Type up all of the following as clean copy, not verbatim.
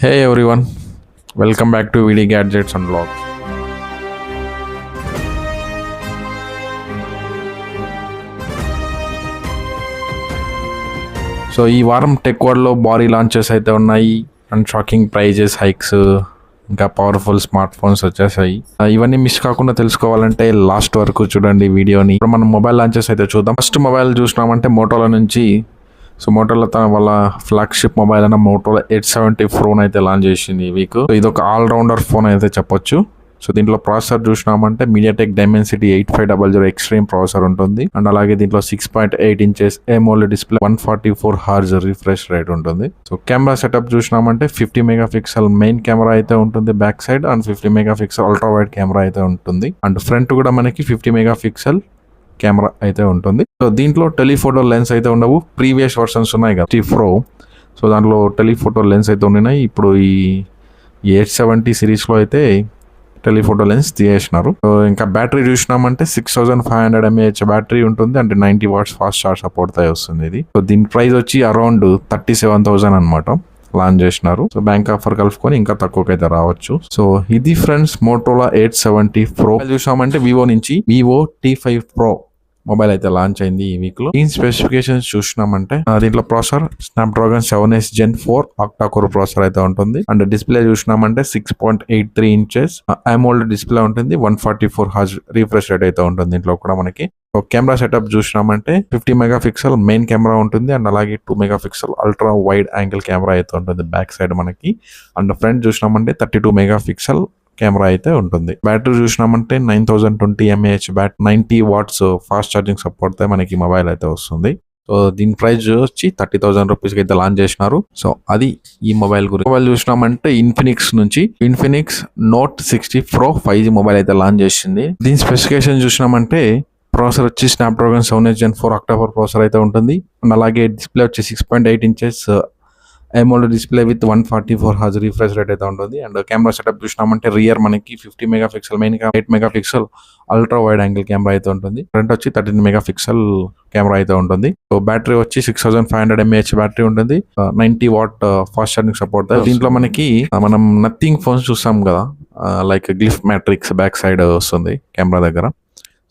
Hey everyone, welcome back to VD Gadgets and Vlogs. So ఈ వారం tech వరల్డ్లో భారీ లాంచెస్ అయితే ఉన్నాయి అండ్ షాకింగ్ ప్రైజెస్ హైక్స్ ఇంకా పవర్ఫుల్ స్మార్ట్ ఫోన్స్ వచ్చేసాయి. ఇవన్నీ మిస్ కాకుండా తెలుసుకోవాలంటే లాస్ట్ వరకు చూడండి వీడియోని. ఇప్పుడు మనం మొబైల్ లాంచెస్ అయితే చూద్దాం. ఫస్ట్ మొబైల్ చూసినామంటే మోటోలా నుంచి. సో మోటోలా తన వాళ్ళ ఫ్లాగ్షిప్ మొబైల్ అయిన మోటోలా 870 Pro అయితే లాంచ్ చేసింది ఈ వీక్. ఇది ఒక ఆల్రౌండర్ ఫోన్ అయితే చెప్పొచ్చు. సో దీంట్లో ప్రాసెసర్ చూసినామంటే మీడియాటెక్ డైమెన్సిటీ 8500 ఎక్స్ట్రీమ్ ప్రాసెసర్ ఉంటుంది. అండ్ అలాగే దీంట్లో 6.8 inches AMOLED display 144 Hz refresh rate ఉంటుంది. సో కెమెరా సెటప్ చూసినామంటే 50 మెగాపిక్సెల్ మెయిన్ కెమెరా అయితే ఉంటుంది back side and 50 megapixel ultra wide camera అయితే ఉంటుంది. అండ్ ఫ్రంట్ కూడా మనకి 50 మెగాపిక్సెల్ కెమెరా అయితే ఉంటుంది. సో దీంట్లో టెలిఫోటో లెన్స్ అయితే ఉండవు. ప్రీవియస్ వర్షన్స్ ఉన్నాయి కదా Pro, సో దాంట్లో టెలిఫోటో లెన్స్ అయితే ఉన్నాయి. ఇప్పుడు ఈ 870 సిరీస్లో అయితే టెలిఫోటో లెన్స్ తీసేసినారు. సో ఇంకా బ్యాటరీ చూసినామంటే 6500 mAh బ్యాటరీ ఉంటుంది. అంటే 90 watts ఫాస్ట్ చార్జ్ సపోర్ట్ తో వస్తుంది ఇది. సో దీని ప్రైస్ వచ్చి అరౌండ్ 37,000 అనమాట. లాంచ్ చేసినారు. సో బ్యాంక్ ఆఫర్ కలుపుకొని ఇంకా తక్కువకైతే రావచ్చు. సో ఇది ఫ్రెండ్స్ మోటోలా 870 Pro. చూసామంటే వివో నుంచి వివో T5 Pro మొబైల్ అయితే లాంచ్ అయింది ఈ వీక్ లో. దీని స్పెసిఫికేషన్స్ చూసినామంటే దీంట్లో processor Snapdragon 7s Gen 4 octa core processor అయితే ఉంటుంది. అండ్ డిస్ప్లే చూసినామంటే 6.83 ఇంచెస్ AMOLED డిస్ప్లే ఉంటుంది. 144 Hz రిఫ్రెష్ రేట్ అయితే ఉంటుంది దీంట్లో కూడా మనకి. సో కెమెరా సెటప్ చూసినామంటే 50 మెగాపిక్సెల్ మెయిన్ కెమెరా ఉంటుంది. అండ్ అలాగే 2 megapixel ultra wide angle camera అయితే ఉంటుంది బ్యాక్ సైడ్ మనకి. అండ్ ఫ్రంట్ చూసినామంటే 32 మెగాపిక్సెల్ కెమెరా అయితే ఉంటుంది. బ్యాటరీ చూసినామంటే 9020 mAh బ్యాట్ 90 watts ఫాస్ట్ ఛార్జింగ్ సపోర్ట్ తో మనకి మొబైల్ అయితే వస్తుంది. సో దీని ప్రైస్ వచ్చి 30,000 రూపీస్కి అయితే లాంచ్ చేసినారు. సో అది ఈ మొబైల్ గురించి. మొబైల్ చూసినామంటే ఇన్ఫినిక్స్ నుంచి Infinix Note 60 Pro 5G mobile అయితే లాంచ్ చేసింది. దీని స్పెసిఫికేషన్ చూసినామంటే ప్రాసెసర్ వచ్చి Snapdragon 7s Gen 4 octa core processor అయితే ఉంటుంది. అండ్ అలాగే డిస్ప్లే వచ్చి 6.8 inches AMOLED display with 144 Hz refresh rate అయితే ఉంటుంది. అండ్ కెమెరా సెటప్ చూసినామంటే రియర్ మనకి 50 megapixel main 8 megapixel ultra wide angle camera అయితే ఉంటుంది. ఫ్రంట్ వచ్చి 13 మెగాపిక్సెల్ కెమెరా అయితే ఉంటుంది. సో బ్యాటరీ వచ్చి 6500 mAh బ్యాటరీ ఉంటుంది. 90 watt ఫాస్ట్ ఛార్జింగ్ సపోర్ట్. దీంట్లో మనకి మనం నథింగ్ ఫోన్స్ చూస్తాం కదా, like glyph matrix back side వస్తుంది కెమెరా దగ్గర.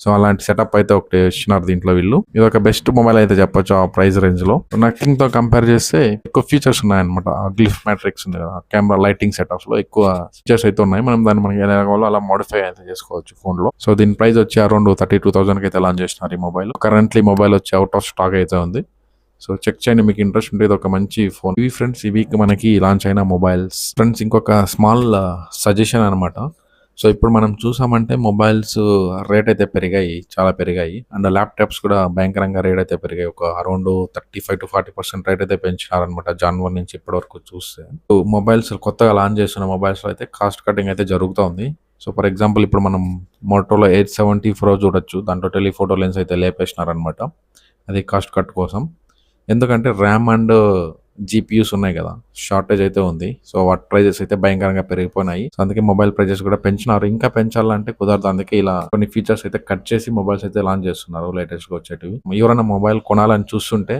సో అలాంటి సెటప్ అయితే ఒకటి ఇచ్చినారు దీంట్లో వీళ్ళు. ఇది ఒక బెస్ట్ మొబైల్ అయితే చెప్పొచ్చు ఆ ప్రైస్ రేంజ్ లో. నథింగ్ తో కంపేర్ చేస్తే ఎక్కువ ఫీచర్స్ ఉన్నాయన్నమాట. గ్లిఫ్ మ్యాట్రిక్స్ ఉంది కదా కెమెరా లైటింగ్ సెటప్స్ లో ఎక్కువ ఫీచర్స్ అయితే ఉన్నాయి. మనం దాన్ని మనకి ఎలా కావాలో అలా మోడిఫై అయితే చేసుకోవచ్చు ఫోన్ లో. సో దీని ప్రైస్ వచ్చి అరౌండ్ 32,000 కి అయితే లాంచ్ చేసినారు ఈ మొబైల్. కరెంట్లీ మొబైల్ వచ్చి అవుట్ ఆఫ్ స్టాక్ అయితే ఉంది. సో చెక్ చేయండి, మీకు ఇంట్రెస్ట్ ఉంటే ఇది ఒక మంచి ఫోన్. ఇవి ఫ్రెండ్స్ ఈ వీక్ మనకి లాంచ్ అయిన మొబైల్స్. ఫ్రెండ్స్ ఇంకొక స్మాల్ సజెషన్ అనమాట. సో ఇప్పుడు మనం చూసామంటే మొబైల్స్ రేట్ అయితే పెరిగాయి, చాలా పెరిగాయి. అండ్ ల్యాప్టాప్స్ కూడా భయంకరంగా రేట్ అయితే పెరిగాయి. ఒక అరౌండ్ 35 to 40% రేట్ అయితే పెంచినారనమాట జనవరి నుంచి ఇప్పటి వరకు చూస్తే. మొబైల్స్ కొత్తగా లాంచ్ చేస్తున్న మొబైల్స్ లో అయితే కాస్ట్ కటింగ్ అయితే జరుగుతుంది. సో ఫర్ ఎగ్జాంపుల్ ఇప్పుడు మనం మోటోలో 870 Pro చూడొచ్చు. దాంట్లో టెలిఫోటో లెన్స్ అయితే లేపేసినారనమాట. అది కాస్ట్ కట్ కోసం. ఎందుకంటే ర్యామ్ అండ్ GPUs ఉన్నాయి కదా, షార్టేజ్ అయితే ఉంది. సో వాటి ప్రైజెస్ అయితే భయంకరంగా పెరిగిపోయినాయి. సో అందుకే మొబైల్ ప్రైజెస్ కూడా పెంచినారు. ఇంకా పెంచాలంటే కుదరదు. అందుకే ఇలా కొన్ని ఫీచర్స్ అయితే కట్ చేసి మొబైల్స్ అయితే లాంచ్ చేస్తున్నారు లేటెస్ట్ గా వచ్చేటివి. ఎవరైనా మొబైల్ కొనాలని చూస్తుంటే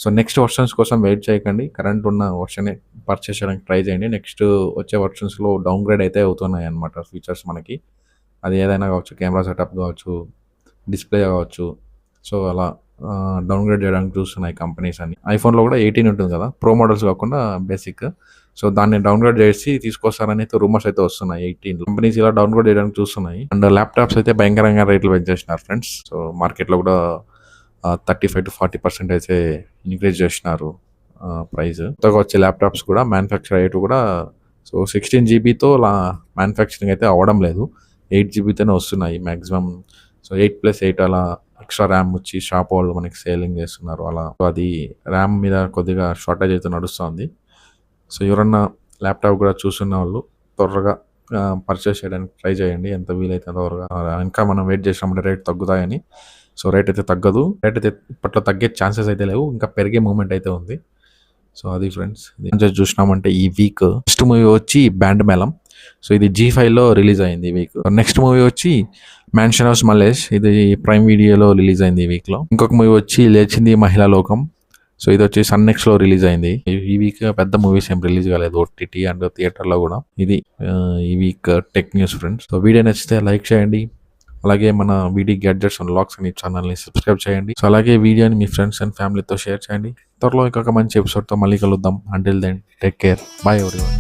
సో నెక్స్ట్ వర్షన్స్ కోసం వెయిట్ చేయకండి. కరెంట్ ఉన్న వర్షన్ పర్చేస్ చేయడానికి ట్రై చేయండి. నెక్స్ట్ వచ్చే వర్షన్స్ లో డౌన్ గ్రేడ్ అయితే అవుతున్నాయి అనమాట ఫీచర్స్ మనకి. అది ఏదైనా కావచ్చు, కెమెరా సెటప్ కావచ్చు, డిస్ప్లే కావచ్చు. సో అలా డౌన్ గ్రేడ్ చేయడానికి చూస్తున్నాయి కంపెనీస్ అన్ని. ఐఫోన్లో కూడా 18 ఉంటుంది కదా, ప్రో మోడల్స్ కాకుండా బేసిక్. సో దాన్ని డౌన్ గ్రేడ్ చేసి తీసుకొస్తారని అయితే రూమర్స్ అయితే వస్తున్నాయి. 18 కంపెనీస్ ఇలా డౌన్ గ్రేడ్ చేయడానికి చూస్తున్నాయి. అండ్ ల్యాప్టాప్స్ అయితే భయంకరంగా రేట్లు పెంచేసినారు ఫ్రెండ్స్. సో మార్కెట్లో కూడా 35 to 40% అయితే ఇంక్రీజ్ చేసినారు ప్రైస్. కొత్తగా వచ్చే ల్యాప్టాప్స్ కూడా మ్యానుఫ్యాక్చర్ అయ్యేవి కూడా సో 16 GBతో మ్యానుఫ్యాక్చరింగ్ అయితే అవ్వడం లేదు. 8 GBతోనే వస్తున్నాయి మ్యాక్సిమం. సో 8+8 అలా ఎక్స్ట్రా ర్యామ్ వచ్చి షాప్ వాళ్ళు మనకి సేలింగ్ చేస్తున్నారు అలా. సో అది ర్యామ్ మీద కొద్దిగా షార్టేజ్ అయితే నడుస్తుంది. సో ఎవరన్నా ల్యాప్టాప్ కూడా చూస్తున్న వాళ్ళు త్వరగా పర్చేస్ చేయడానికి ట్రై చేయండి, ఎంత వీలైతే త్వరగా. ఇంకా మనం వెయిట్ చేసినామంటే రేట్ తగ్గుతాయని. సో రేట్ అయితే తగ్గదు. రేట్ అయితే ఇప్పట్లో తగ్గే ఛాన్సెస్ అయితే లేవు, ఇంకా పెరిగే మూమెంట్ అయితే ఉంది. సో అది ఫ్రెండ్స్. చూసినామంటే ఈ వీక్ ఫస్ట్ మూవీ వచ్చి బ్యాండ్ మేళం. సో ఇది G5లో రిలీజ్ అయింది ఈ వీక్. నెక్స్ట్ మూవీ వచ్చి మ్యాన్షన్ హౌస్ మల్లేష్, ఇది ప్రైమ్ వీడియోలో రిలీజ్ అయింది ఈ వీక్ లో. ఇంకొక మూవీ వచ్చి లేచింది మహిళా లోకం. సో ఇది వచ్చి సన్ నెక్స్ట్ లో రిలీజ్ అయింది. ఈ వీక్ పెద్ద మూవీస్ ఏం రిలీజ్ కాలేదు ఓటీటీ అండ్ థియేటర్ లో కూడా. ఇది ఈ week tech news friends. So video నచ్చితే లైక్ చేయండి, అలాగే మన వీడి గ్యాడ్జెట్స్ అండ్ లాక్స్ అని ఛానల్ని సబ్స్క్రైబ్ చేయండి. సో అలాగే వీడియోని మీ ఫ్రెండ్స్ అండ్ ఫ్యామిలీతో షేర్ చేయండి. త్వరలో ఇంకొక మంచి ఎపిసోడ్తో మళ్ళీ కలుద్దాం. Until then take care, bye everyone.